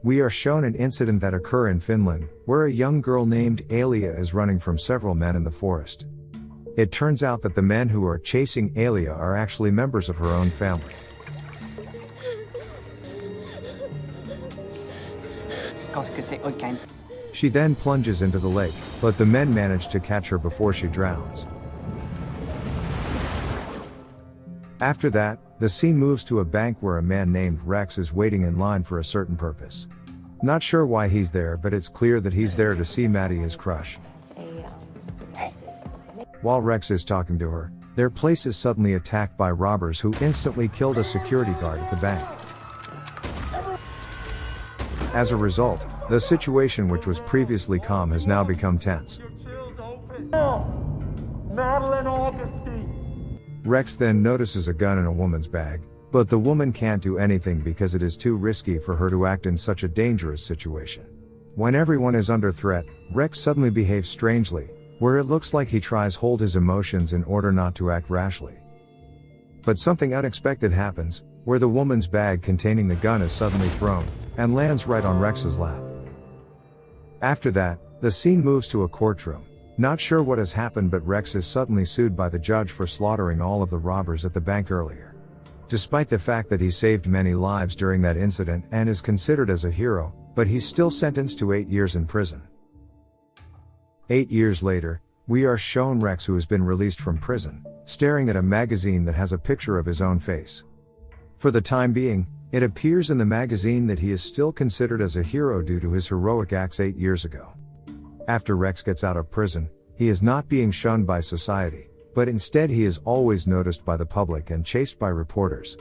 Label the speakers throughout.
Speaker 1: We are shown an incident that occurs in Finland, where a young girl named Alia is running from several men in the forest. It turns out that the men who are chasing Alia are actually members of her own family. She then plunges into the lake, but the men manage to catch her before she drowns. After that, the scene moves to a bank where a man named Rex is waiting in line for a certain purpose. Not sure why he's there, but it's clear that he's there to see Maddie, his crush. While Rex is talking to her, their place is suddenly attacked by robbers who instantly killed a security guard at the bank. As a result, the situation, which was previously calm, has now become tense. Rex then notices a gun in a woman's bag, but the woman can't do anything because it is too risky for her to act in such a dangerous situation. When everyone is under threat, Rex suddenly behaves strangely, where it looks like he tries to hold his emotions in order not to act rashly. But something unexpected happens, where the woman's bag containing the gun is suddenly thrown, and lands right on Rex's lap. After that, the scene moves to a courtroom. Not sure what has happened, but Rex is suddenly sued by the judge for slaughtering all of the robbers at the bank earlier. Despite the fact that he saved many lives during that incident and is considered as a hero, but he's still sentenced to 8 years in prison. 8 years later, we are shown Rex, who has been released from prison, staring at a magazine that has a picture of his own face. For the time being, it appears in the magazine that he is still considered as a hero due to his heroic acts 8 years ago. After Rex gets out of prison, he is not being shunned by society, but instead he is always noticed by the public and chased by reporters.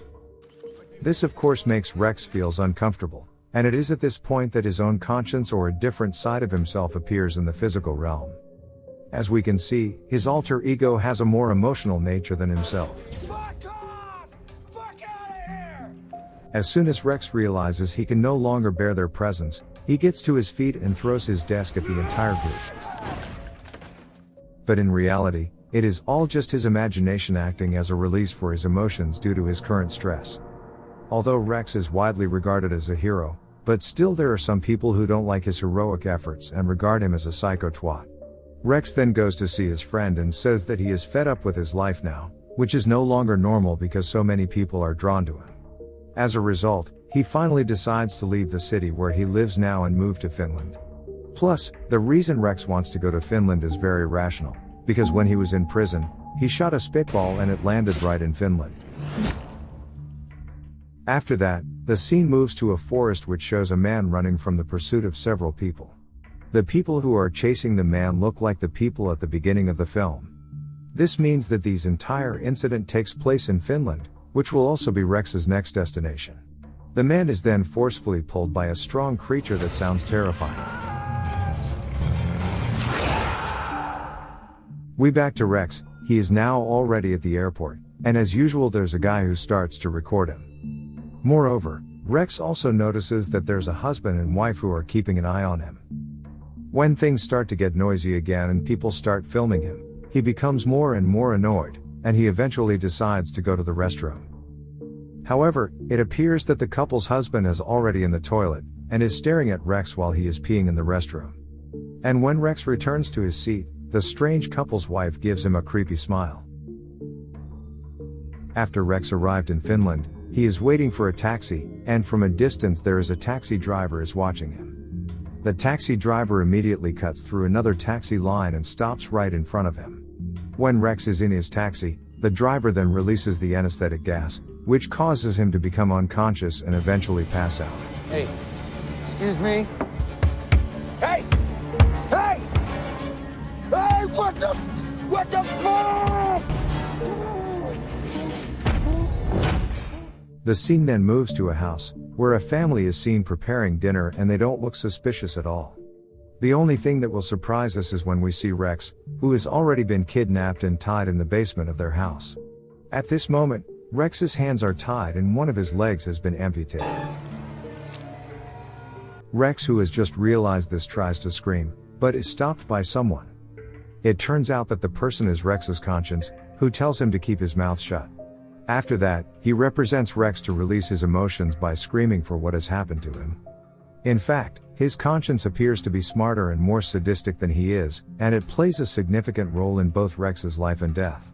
Speaker 1: This of course makes Rex feels uncomfortable, and it is at this point that his own conscience or a different side of himself appears in the physical realm. As we can see, his alter ego has a more emotional nature than himself.
Speaker 2: Fuck off! Fuck out of here!
Speaker 1: As soon as Rex realizes he can no longer bear their presence, he gets to his feet and throws his desk at the entire group. But in reality, it is all just his imagination acting as a release for his emotions due to his current stress. Although Rex is widely regarded as a hero, but still there are some people who don't like his heroic efforts and regard him as a psycho twat. Rex then goes to see his friend and says that he is fed up with his life now, which is no longer normal because so many people are drawn to him. As a result, he finally decides to leave the city where he lives now and move to Finland. Plus, the reason Rex wants to go to Finland is very rational, because when he was in prison, he shot a spitball and it landed right in Finland. After that, the scene moves to a forest which shows a man running from the pursuit of several people. The people who are chasing the man look like the people at the beginning of the film. This means that this entire incident takes place in Finland, which will also be Rex's next destination. The man is then forcefully pulled by a strong creature that sounds terrifying. We back to Rex. He is now already at the airport, and as usual there's a guy who starts to record him. Moreover, Rex also notices that there's a husband and wife who are keeping an eye on him. When things start to get noisy again and people start filming him, he becomes more and more annoyed, and he eventually decides to go to the restroom. However, it appears that the couple's husband is already in the toilet, and is staring at Rex while he is peeing in the restroom. And when Rex returns to his seat, the strange couple's wife gives him a creepy smile. After Rex arrived in Finland, he is waiting for a taxi, and from a distance there is a taxi driver is watching him. The taxi driver immediately cuts through another taxi line and stops right in front of him. When Rex is in his taxi, the driver then releases the anesthetic gas, which causes him to become unconscious and eventually pass out.
Speaker 2: Hey, excuse me? Hey! Hey! Hey, what the fuck?
Speaker 1: The scene then moves to a house, where a family is seen preparing dinner and they don't look suspicious at all. The only thing that will surprise us is when we see Rex, who has already been kidnapped and tied in the basement of their house. At this moment, Rex's hands are tied and one of his legs has been amputated. Rex, who has just realized this, tries to scream, but is stopped by someone. It turns out that the person is Rex's conscience, who tells him to keep his mouth shut. After that, he represents Rex to release his emotions by screaming for what has happened to him. In fact, his conscience appears to be smarter and more sadistic than he is, and it plays a significant role in both Rex's life and death.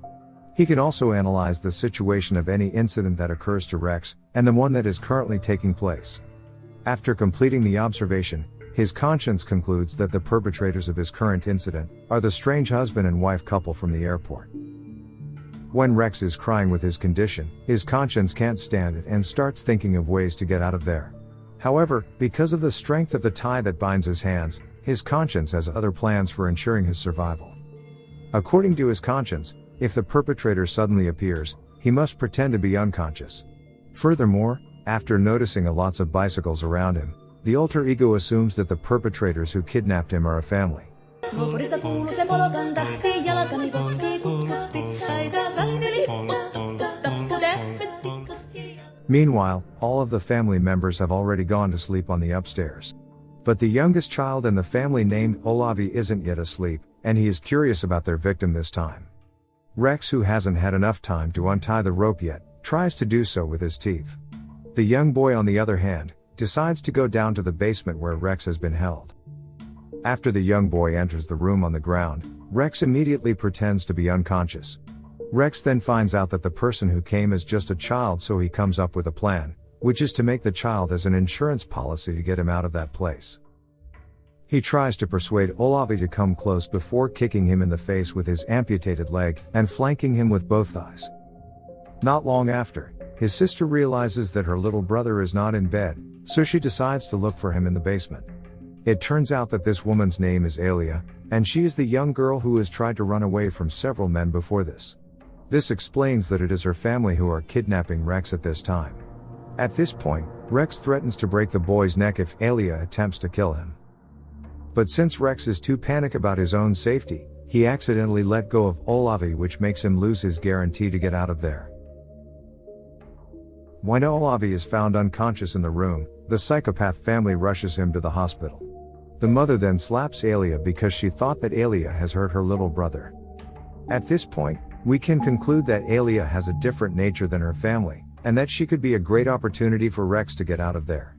Speaker 1: He can also analyze the situation of any incident that occurs to Rex, and the one that is currently taking place. After completing the observation, his conscience concludes that the perpetrators of his current incident are the strange husband and wife couple from the airport. When Rex is crying with his condition, his conscience can't stand it and starts thinking of ways to get out of there. However, because of the strength of the tie that binds his hands, his conscience has other plans for ensuring his survival. According to his conscience, if the perpetrator suddenly appears, he must pretend to be unconscious. Furthermore, after noticing lots of bicycles around him, the alter ego assumes that the perpetrators who kidnapped him are a family. Meanwhile, all of the family members have already gone to sleep on the upstairs. But the youngest child in the family named Olavi isn't yet asleep, and he is curious about their victim this time. Rex, who hasn't had enough time to untie the rope yet, tries to do so with his teeth. The young boy, on the other hand, decides to go down to the basement where Rex has been held. After the young boy enters the room on the ground, Rex immediately pretends to be unconscious. Rex then finds out that the person who came is just a child, so he comes up with a plan, which is to make the child as an insurance policy to get him out of that place. He tries to persuade Olavi to come close before kicking him in the face with his amputated leg and flanking him with both thighs. Not long after, his sister realizes that her little brother is not in bed, so she decides to look for him in the basement. It turns out that this woman's name is Alia, and she is the young girl who has tried to run away from several men before this. This explains that it is her family who are kidnapping Rex at this time. At this point, Rex threatens to break the boy's neck if Alia attempts to kill him. But since Rex is too panicked about his own safety, he accidentally let go of Olavi, which makes him lose his guarantee to get out of there. When Olavi is found unconscious in the room, the psychopath family rushes him to the hospital. The mother then slaps Alia because she thought that Alia has hurt her little brother. At this point, we can conclude that Alia has a different nature than her family, and that she could be a great opportunity for Rex to get out of there.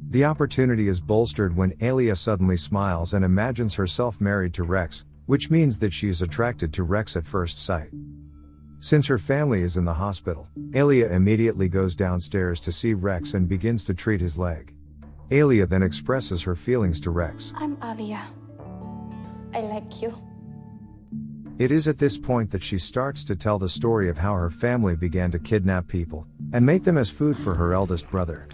Speaker 1: The opportunity is bolstered when Alia suddenly smiles and imagines herself married to Rex, which means that she is attracted to Rex at first sight. Since her family is in the hospital, Alia immediately goes downstairs to see Rex and begins to treat his leg. Alia then expresses her feelings to Rex.
Speaker 3: I'm Alia. I like you.
Speaker 1: It is at this point that she starts to tell the story of how her family began to kidnap people and make them as food for her eldest brother.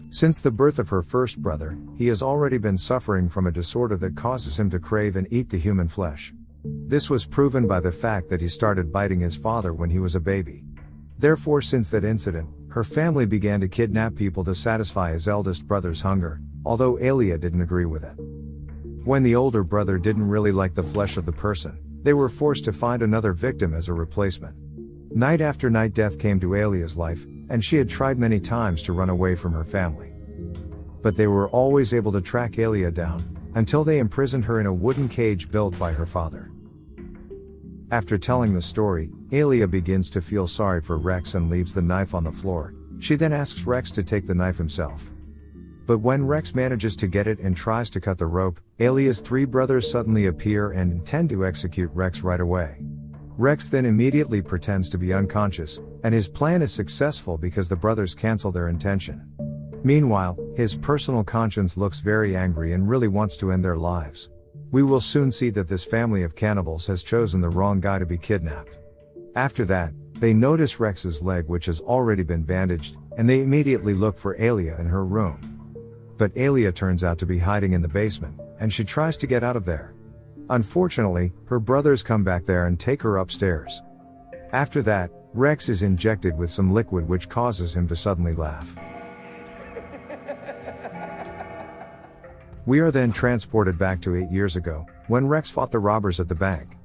Speaker 1: Since the birth of her first brother, he has already been suffering from a disorder that causes him to crave and eat the human flesh. This was proven by the fact that he started biting his father when he was a baby. Therefore, since that incident, her family began to kidnap people to satisfy his eldest brother's hunger, although Alia didn't agree with it. When the older brother didn't really like the flesh of the person, they were forced to find another victim as a replacement. Night after night, death came to Alia's life, and she had tried many times to run away from her family. But they were always able to track Alia down, until they imprisoned her in a wooden cage built by her father. After telling the story, Alia begins to feel sorry for Rex and leaves the knife on the floor. She then asks Rex to take the knife himself. But when Rex manages to get it and tries to cut the rope, Alia's three brothers suddenly appear and intend to execute Rex right away. Rex then immediately pretends to be unconscious, and his plan is successful because the brothers cancel their intention. Meanwhile, his personal conscience looks very angry and really wants to end their lives. We will soon see that this family of cannibals has chosen the wrong guy to be kidnapped. After that, they notice Rex's leg, which has already been bandaged, and they immediately look for Alia in her room. But Alia turns out to be hiding in the basement, and she tries to get out of there. Unfortunately, her brothers come back there and take her upstairs. After that, Rex is injected with some liquid which causes him to suddenly laugh. We are then transported back to 8 years ago, when Rex fought the robbers at the bank.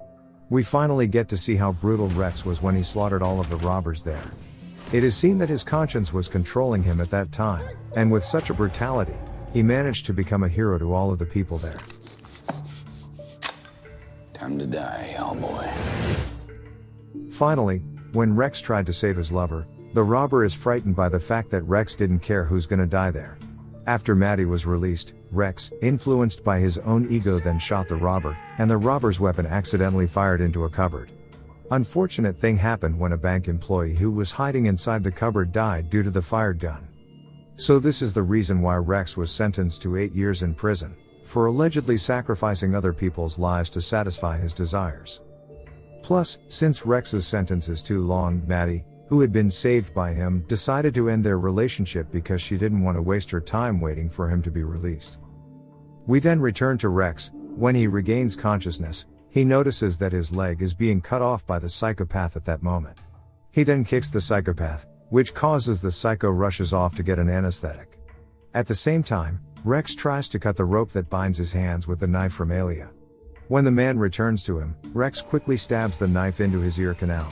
Speaker 1: We finally get to see how brutal Rex was when he slaughtered all of the robbers there. It is seen that his conscience was controlling him at that time, and with such a brutality, he managed to become a hero to all of the people there.
Speaker 4: Time to die, Hellboy.
Speaker 1: Finally, when Rex tried to save his lover, the robber is frightened by the fact that Rex didn't care who's gonna die there. After Maddie was released, Rex, influenced by his own ego, then shot the robber, and the robber's weapon accidentally fired into a cupboard. Unfortunate thing happened when a bank employee who was hiding inside the cupboard died due to the fired gun. So this is the reason why Rex was sentenced to 8 years in prison, for allegedly sacrificing other people's lives to satisfy his desires. Plus, since Rex's sentence is too long, Maddie, who had been saved by him, decided to end their relationship because she didn't want to waste her time waiting for him to be released. We then return to Rex. When he regains consciousness, he notices that his leg is being cut off by the psychopath at that moment. He then kicks the psychopath, which causes the psycho rushes off to get an anesthetic. At the same time, Rex tries to cut the rope that binds his hands with the knife from Alia. When the man returns to him, Rex quickly stabs the knife into his ear canal.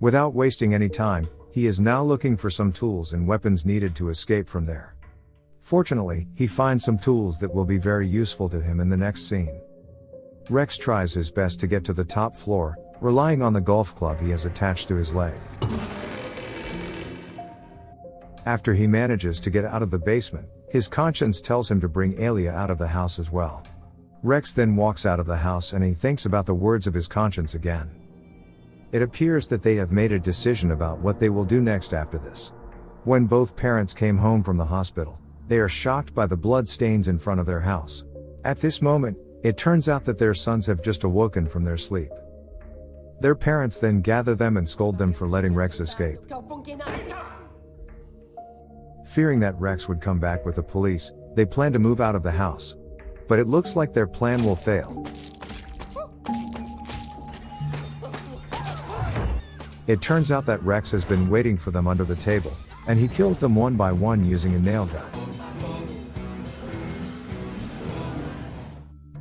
Speaker 1: Without wasting any time, he is now looking for some tools and weapons needed to escape from there. Fortunately, he finds some tools that will be very useful to him in the next scene. Rex tries his best to get to the top floor, relying on the golf club he has attached to his leg. After he manages to get out of the basement, his conscience tells him to bring Alia out of the house as well. Rex then walks out of the house and he thinks about the words of his conscience again. It appears that they have made a decision about what they will do next after this. When both parents came home from the hospital, they are shocked by the blood stains in front of their house. At this moment, it turns out that their sons have just awoken from their sleep. Their parents then gather them and scold them for letting Rex escape. Fearing that Rex would come back with the police, they plan to move out of the house. But it looks like their plan will fail. It turns out that Rex has been waiting for them under the table, and he kills them one by one using a nail gun.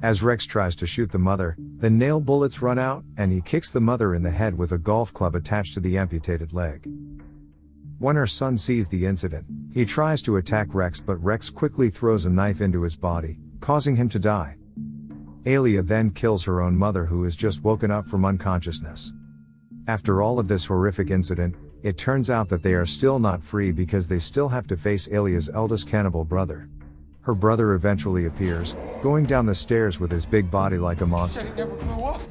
Speaker 1: As Rex tries to shoot the mother, the nail bullets run out, and he kicks the mother in the head with a golf club attached to the amputated leg. When her son sees the incident, he tries to attack Rex, but Rex quickly throws a knife into his body, causing him to die. Alia then kills her own mother, who has just woken up from unconsciousness. After all of this horrific incident, it turns out that they are still not free because they still have to face Alia's eldest cannibal brother. Her brother eventually appears, going down the stairs with his big body like a monster.
Speaker 2: Said he never grew up.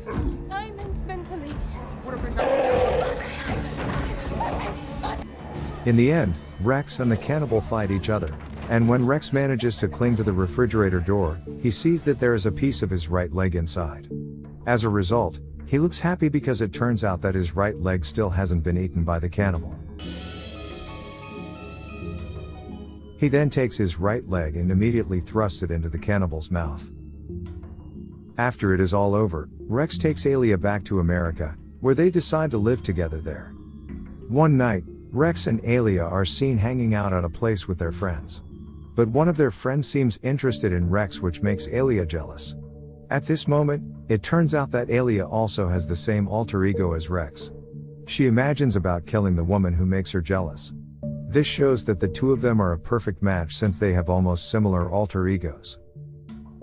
Speaker 3: I meant mentally.
Speaker 2: Would have been.
Speaker 1: In the end, Rex and the cannibal fight each other, and when Rex manages to cling to the refrigerator door, he sees that there is a piece of his right leg inside. As a result, he looks happy because it turns out that his right leg still hasn't been eaten by the cannibal. He then takes his right leg and immediately thrusts it into the cannibal's mouth. After it is all over, Rex takes Alia back to America, where they decide to live together there. One night, Rex and Alia are seen hanging out at a place with their friends. But one of their friends seems interested in Rex, which makes Alia jealous. At this moment, it turns out that Alia also has the same alter ego as Rex. She imagines about killing the woman who makes her jealous. This shows that the two of them are a perfect match since they have almost similar alter egos.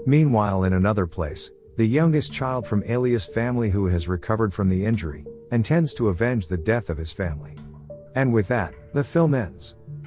Speaker 1: Meanwhile, in another place, the youngest child from Alia's family, who has recovered from the injury, intends to avenge the death of his family. And with that, the film ends.